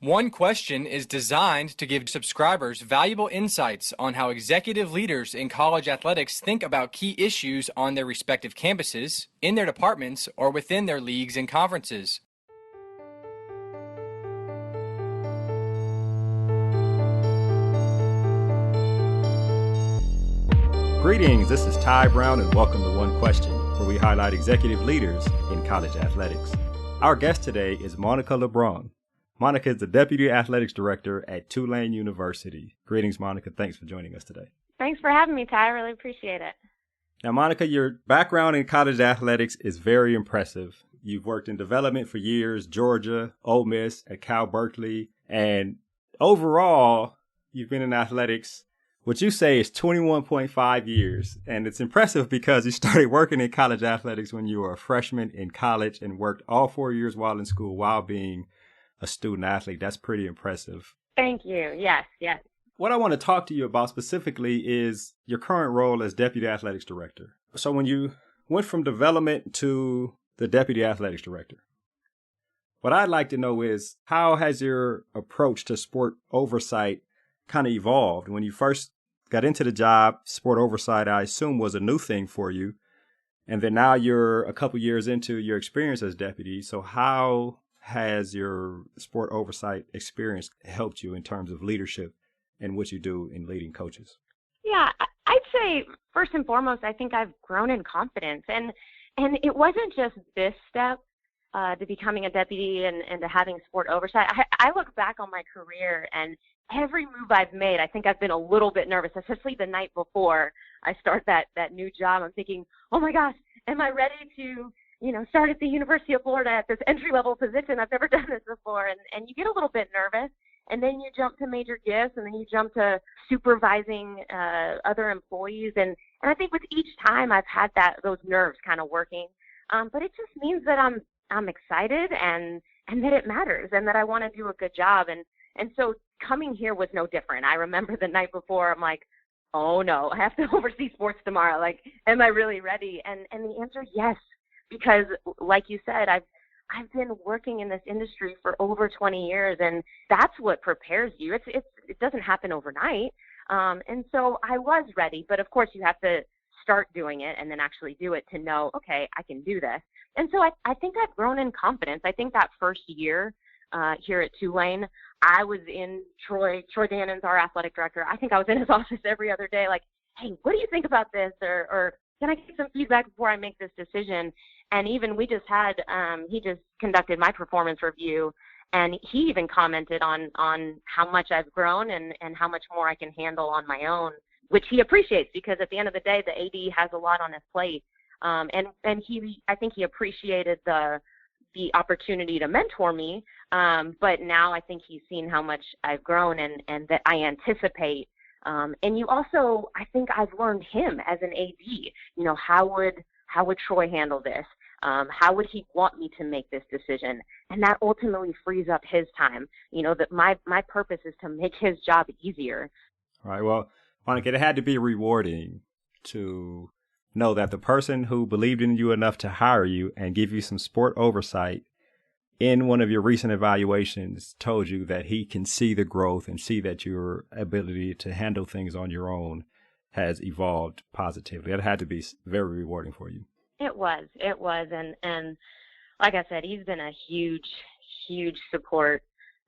One Question is designed to give subscribers valuable insights on how executive leaders in college athletics think about key issues on their respective campuses, in their departments, or within their leagues and conferences. Greetings, this is Ty Brown and welcome to One Question, where we highlight executive leaders in college athletics. Our guest today is Mónica Lebrón. Mónica is the Deputy Athletics Director at Tulane University. Greetings, Mónica. Thanks for joining us today. Thanks for having me, Ty. I really appreciate it. Now, Mónica, your background in college athletics is very impressive. You've worked in development for years, Georgia, Ole Miss, at Cal Berkeley, and overall, you've been in athletics, what you say is 21.5 years. And it's impressive because you started working in college athletics when you were a freshman in college and worked all 4 years while in school while being a student athlete. That's pretty impressive. Thank you. Yes. What I want to talk to you about specifically is your current role as Deputy Athletics Director. So when you went from development to the Deputy Athletics Director, what I'd like to know is how has your approach to sport oversight kind of evolved? When you first got into the job, sport oversight, I assume, was a new thing for you. And then now you're a couple years into your experience as deputy. So how has your sport oversight experience helped you in terms of leadership and what you do in leading coaches? Yeah, I'd say first and foremost, I think I've grown in confidence. And it wasn't just this step to becoming a deputy and to having sport oversight. I look back on my career and every move I've made, I think I've been a little bit nervous, especially the night before I start that new job. I'm thinking, oh my gosh, am I ready to start at the University of Florida at this entry-level position? I've never done this before. And you get a little bit nervous. And then you jump to major gifts, and then you jump to supervising other employees. And I think with each time I've had those nerves kind of working. But it just means that I'm excited and that it matters and that I want to do a good job. And so coming here was no different. I remember the night before, I'm like, oh no, I have to oversee sports tomorrow. Like, am I really ready? And the answer, yes. Because like you said, I've been working in this industry for over 20 years, and that's what prepares you. It doesn't happen overnight. And so I was ready, but of course you have to start doing it and then actually do it to know, okay, I can do this. And so I think I've grown in confidence. I think that first year here at Tulane, I was in Troy Dannon's our athletic director. I think I was in his office every other day, like, hey, what do you think about this? Or can I get some feedback before I make this decision? And even we just had, he just conducted my performance review, and he even commented on how much I've grown and how much more I can handle on my own, which he appreciates because at the end of the day, the AD has a lot on his plate. And I think he appreciated the opportunity to mentor me. But now I think he's seen how much I've grown and that I anticipate. And you also, I think I've learned him as an AD, how would Troy handle this? How would he want me to make this decision? And that ultimately frees up his time. That my purpose is to make his job easier. All right. Well, Mónica, it had to be rewarding to know that the person who believed in you enough to hire you and give you some sport oversight in one of your recent evaluations told you that he can see the growth and see that your ability to handle things on your own has evolved positively. It had to be very rewarding for you. It was. And like I said, he's been a huge support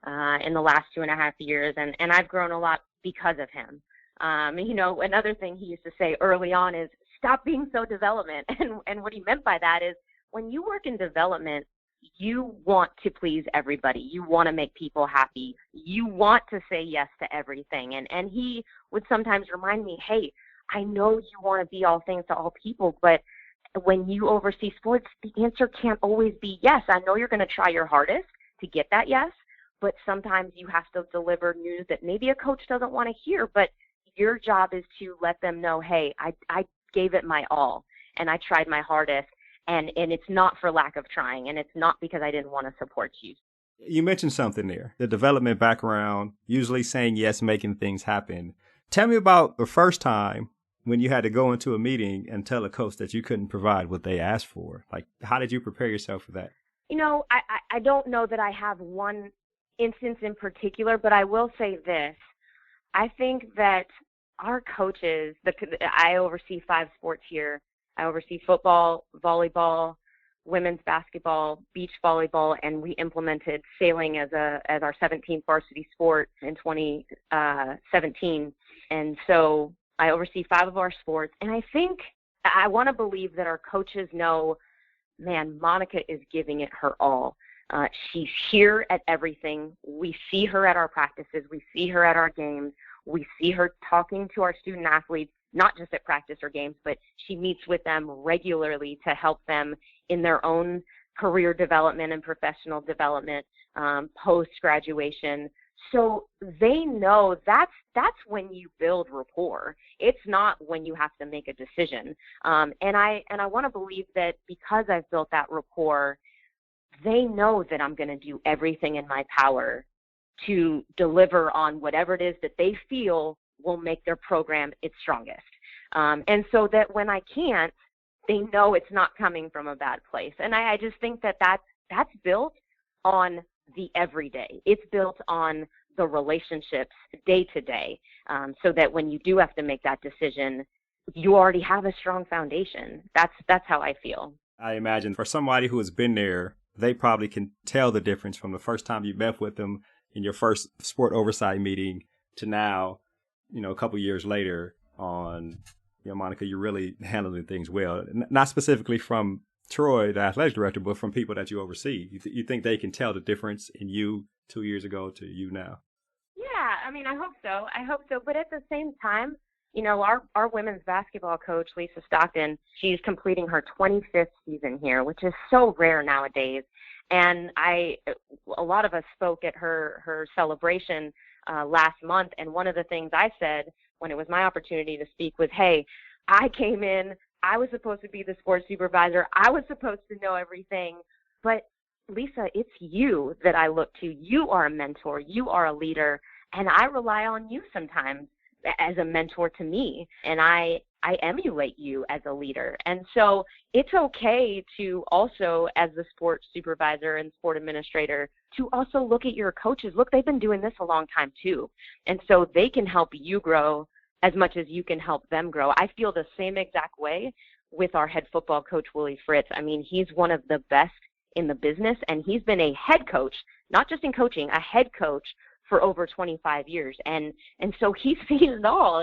in the last 2.5 years. And I've grown a lot because of him. Another thing he used to say early on is stop being so development. And what he meant by that is when you work in development, you want to please everybody. You want to make people happy. You want to say yes to everything. And he would sometimes remind me, hey, I know you want to be all things to all people, but when you oversee sports, the answer can't always be yes. I know you're going to try your hardest to get that yes, but sometimes you have to deliver news that maybe a coach doesn't want to hear, but your job is to let them know, hey, I gave it my all and I tried my hardest, and it's not for lack of trying, and it's not because I didn't want to support you. You mentioned something there, the development background, usually saying yes, making things happen. Tell me about the first time when you had to go into a meeting and tell a coach that you couldn't provide what they asked for. Like, how did you prepare yourself for that? I don't know that I have one instance in particular, but I will say this. I think that our coaches, I oversee 5 sports here. I oversee football, volleyball, women's basketball, beach volleyball, and we implemented sailing as our 17th varsity sport in 2017. And so I oversee 5 of our sports. And I want to believe that our coaches know, man, Monica is giving it her all. She's here at everything. We see her at our practices. We see her at our games. We see her talking to our student athletes, not just at practice or games, but she meets with them regularly to help them in their own career development and professional development, post-graduation. So they know that's when you build rapport. It's not when you have to make a decision. And I want to believe that because I've built that rapport, they know that I'm going to do everything in my power to deliver on whatever it is that they feel will make their program its strongest. And so that when I can't, they know it's not coming from a bad place. And I just think that's built on the everyday. It's built on the relationships day to day, so that when you do have to make that decision, you already have a strong foundation. That's how I feel. I imagine for somebody who has been there, they probably can tell the difference from the first time you met with them in your first sport oversight meeting to now, a couple years later on, Monica, you're really handling things well. Not specifically from Troy, the athletic director, but from people that you oversee. You think they can tell the difference in you 2 years ago to you now? Yeah, I hope so. But at the same time, our women's basketball coach, Lisa Stockton, she's completing her 25th season here, which is so rare nowadays. And a lot of us spoke at her celebration last month. And one of the things I said when it was my opportunity to speak was, hey, I came in, I was supposed to be the sports supervisor. I was supposed to know everything. But Lisa, it's you that I look to. You are a mentor. You are a leader. And I rely on you sometimes as a mentor to me. And I emulate you as a leader. And so it's okay to also, as the sports supervisor and sport administrator, to also look at your coaches. Look, they've been doing this a long time too. And so they can help you grow as much as you can help them grow. I feel the same exact way with our head football coach, Willie Fritz. He's one of the best in the business, and he's been a head coach, not just in coaching, a head coach for over 25 years. And so he's seen it all.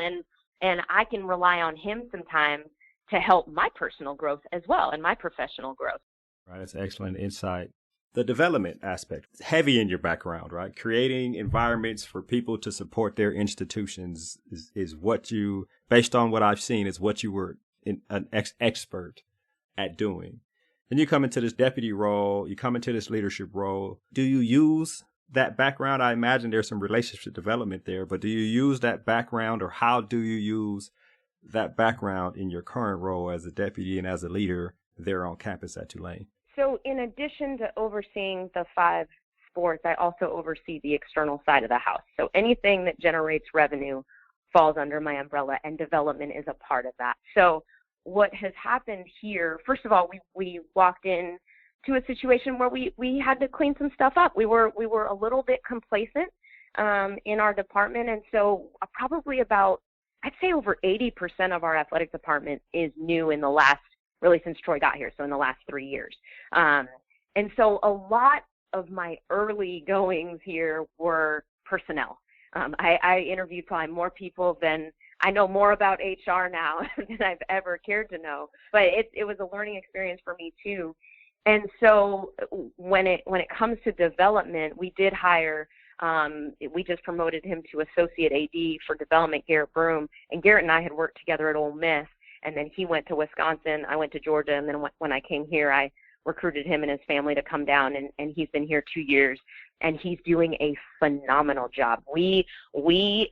And I can rely on him sometimes to help my personal growth as well and my professional growth. Right. That's excellent insight. The development aspect, heavy in your background, right? Creating environments for people to support their institutions is what you, based on what I've seen, is what you were an expert at doing. Then you come into this deputy role, you come into this leadership role. Do you use that background? I imagine there's some relationship development there, but do you use that background, or how do you use that background in your current role as a deputy and as a leader there on campus at Tulane? So in addition to overseeing the 5 sports, I also oversee the external side of the house. So anything that generates revenue falls under my umbrella, and development is a part of that. So what has happened here, first of all, we walked in to a situation where we had to clean some stuff up. We were a little bit complacent in our department, and so probably about, I'd say over 80% of our athletic department is new in the last, really since Troy got here, so in the last 3 years. And so a lot of my early goings here were personnel. I interviewed probably more people than, I know more about HR now than I've ever cared to know, but it was a learning experience for me too. And so when it comes to development, we did hire, we just promoted him to associate AD for development, Garrett Broom. And Garrett and I had worked together at Ole Miss, and then he went to Wisconsin, I went to Georgia, and then when I came here, I recruited him and his family to come down, and he's been here 2 years, and he's doing a phenomenal job. We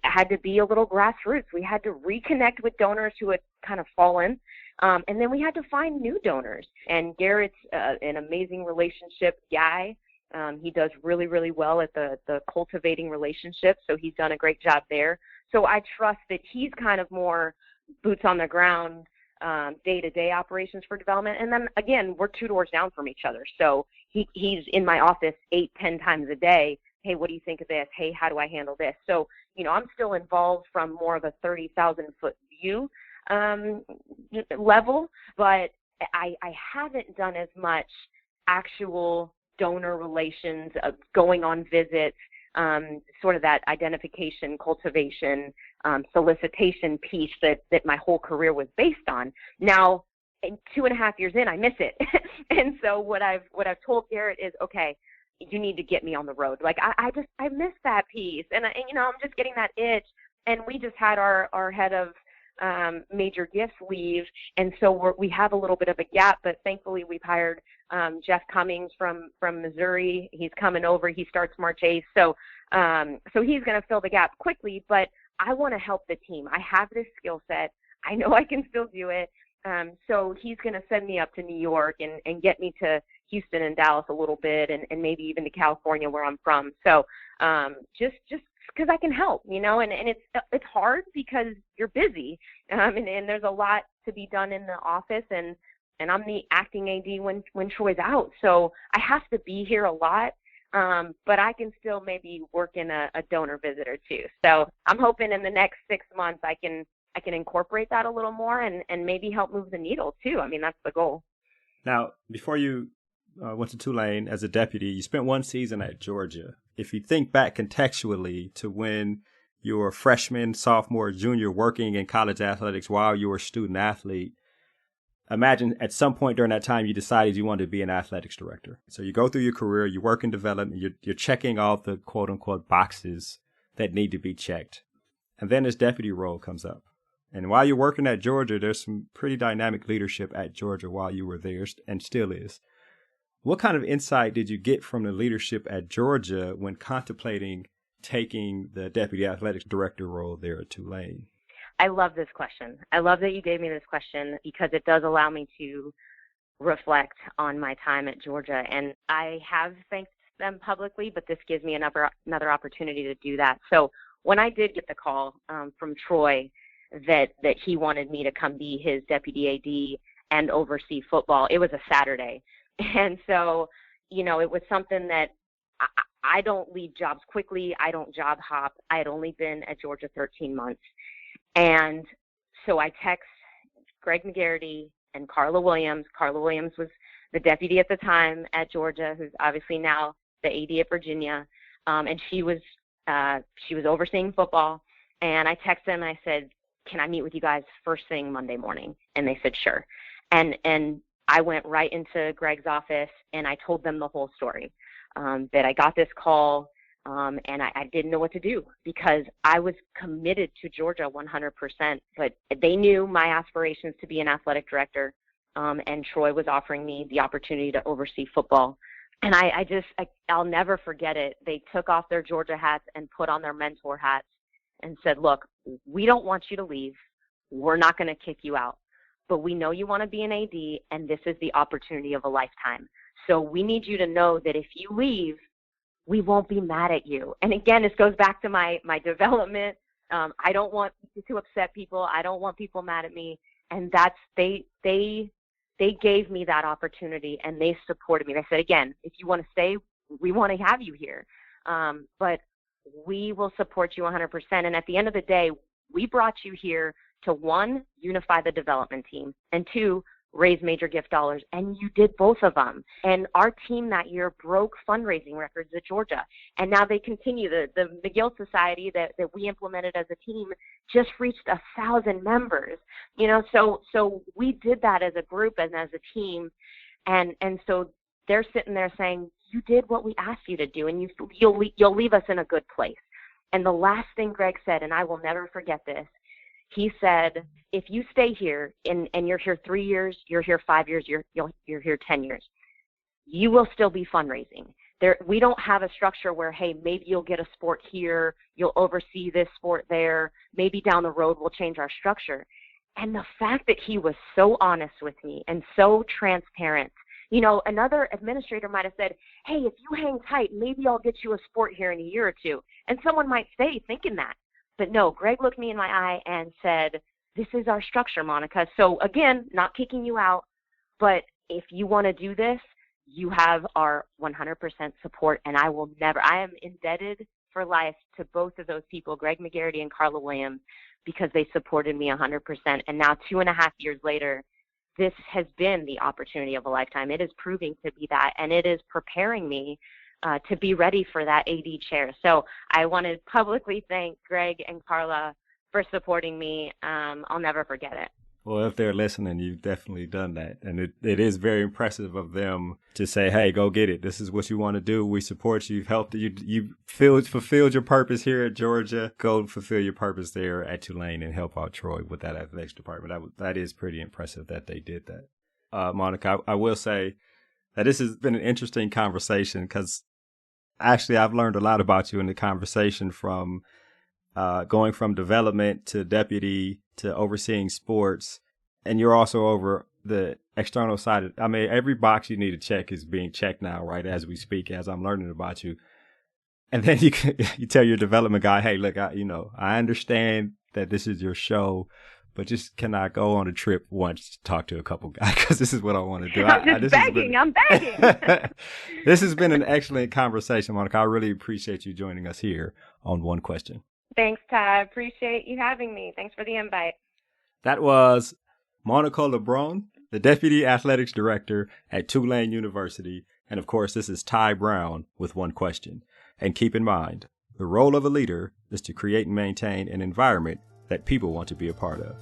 had to be a little grassroots. We had to reconnect with donors who had kind of fallen, and then we had to find new donors. And Garrett's an amazing relationship guy. He does really, really well at the cultivating relationships, so he's done a great job there. So I trust that he's kind of more boots on the ground, day-to-day operations for development. And then, again, we're 2 doors down from each other. So he's in my office 8-10 times a day, hey, what do you think of this? Hey, how do I handle this? So, I'm still involved from more of a 30,000-foot view level, but I haven't done as much actual donor relations, going on visits, sort of that identification, cultivation, solicitation piece that my whole career was based on. Now, 2.5 years in, I miss it. And so what I've told Garrett is, okay, you need to get me on the road. Like I miss that piece. And I'm just getting that itch. And we just had our head of major gifts leave. And so we have a little bit of a gap, but thankfully we've hired Jeff Cummings from Missouri. He's coming over. He starts March 8th. So he's going to fill the gap quickly, but I want to help the team. I have this skill set. I know I can still do it. So he's going to send me up to New York and get me to Houston and Dallas a little bit, and maybe even to California where I'm from. So just because I can help, and it's hard because you're busy, and there's a lot to be done in the office, and I'm the acting AD when Troy's out. So I have to be here a lot, but I can still maybe work in a donor visit or two. So I'm hoping in the next 6 months I can incorporate that a little more and maybe help move the needle too. I mean, that's the goal. Now, before you went to Tulane as a deputy, you spent one season at Georgia. If you think back contextually to when you were freshman, sophomore, junior working in college athletics while you were a student athlete, imagine at some point during that time you decided you wanted to be an athletics director. So you go through your career, you work in development, you're checking off the quote unquote boxes that need to be checked. And then this deputy role comes up. And while you're working at Georgia, there's some pretty dynamic leadership at Georgia while you were there, and still is. What kind of insight did you get from the leadership at Georgia when contemplating taking the deputy athletics director role there at Tulane? I love this question. I love that you gave me this question because it does allow me to reflect on my time at Georgia. And I have thanked them publicly, but this gives me another opportunity to do that. So when I did get the call from Troy that he wanted me to come be his deputy AD and oversee football, it was a Saturday. And so, it was something that I don't leave jobs quickly. I don't job hop. I had only been at Georgia 13 months. And so I text Greg McGarity and Carla Williams. Carla Williams was the deputy at the time at Georgia, who's obviously now the AD at Virginia. And she was overseeing football. And I texted them and I said, can I meet with you guys first thing Monday morning? And they said, sure. And I went right into Greg's office and I told them the whole story, that I got this call and I didn't know what to do because I was committed to Georgia 100%, but they knew my aspirations to be an athletic director, and Troy was offering me the opportunity to oversee football. And I'll never forget it. They took off their Georgia hats and put on their mentor hats and said, look, we don't want you to leave. We're not going to kick you out, but we know you want to be an AD, and this is the opportunity of a lifetime. So we need you to know that if you leave, we won't be mad at you. And again, this goes back to my development. I don't want to upset people. I don't want people mad at me. And they gave me that opportunity and they supported me. They said, again, if you want to stay, we want to have you here. But we will support you 100%. And at the end of the day, we brought you here to, one, unify the development team, and two, raise major gift dollars. And you did both of them. And our team that year broke fundraising records at Georgia. And now they continue. The McGill Society that we implemented as a team just reached 1,000 members. So we did that as a group and as a team. And so they're sitting there saying, you did what we asked you to do, and you'll leave us in a good place. And the last thing Greg said, and I will never forget this, he said, if you stay here and you're here 3 years, you're here 5 years, you're here 10 years, you will still be fundraising. We don't have a structure where, hey, maybe you'll get a sport here, you'll oversee this sport there, maybe down the road we'll change our structure. And the fact that he was so honest with me and so transparent, another administrator might have said, hey, if you hang tight, maybe I'll get you a sport here in a year or two. And someone might stay thinking that. But no, Greg looked me in my eye and said, this is our structure, Monica. So again, not kicking you out, but if you want to do this, you have our 100% support, and I am indebted for life to both of those people, Greg McGarity and Carla Williams, because they supported me 100%. And now 2.5 years later, this has been the opportunity of a lifetime. It is proving to be that, and it is preparing me to be ready for that AD chair. So I want to publicly thank Greg and Carla for supporting me. I'll never forget it. Well, if they're listening, you've definitely done that. And it is very impressive of them to say, hey, go get it. This is what you want to do. We support you. You've helped. You fulfilled your purpose here at Georgia. Go fulfill your purpose there at Tulane and help out Troy with that athletics department. That is pretty impressive that they did that. Monica, I will say that this has been an interesting conversation because actually I've learned a lot about you in the conversation from going from development to deputy to overseeing sports, and you're also over the external side. I mean, every box you need to check is being checked now, right, as we speak, as I'm learning about you. And then you tell your development guy, hey, look, I understand that this is your show, but just can I go on a trip once to talk to a couple guys? Because this is what I want to do. I'm begging. This has been an excellent conversation, Monica. I really appreciate you joining us here on One Question. Thanks, Ty. Appreciate you having me. Thanks for the invite. That was Mónica Lebrón, the Deputy Athletics Director at Tulane University. And of course, this is Ty Brown with One Question. And keep in mind, the role of a leader is to create and maintain an environment that people want to be a part of.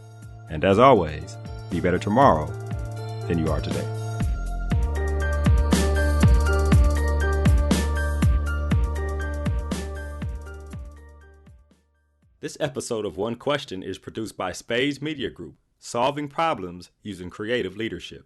And as always, be better tomorrow than you are today. This episode of One Question is produced by Spades Media Group, solving problems using creative leadership.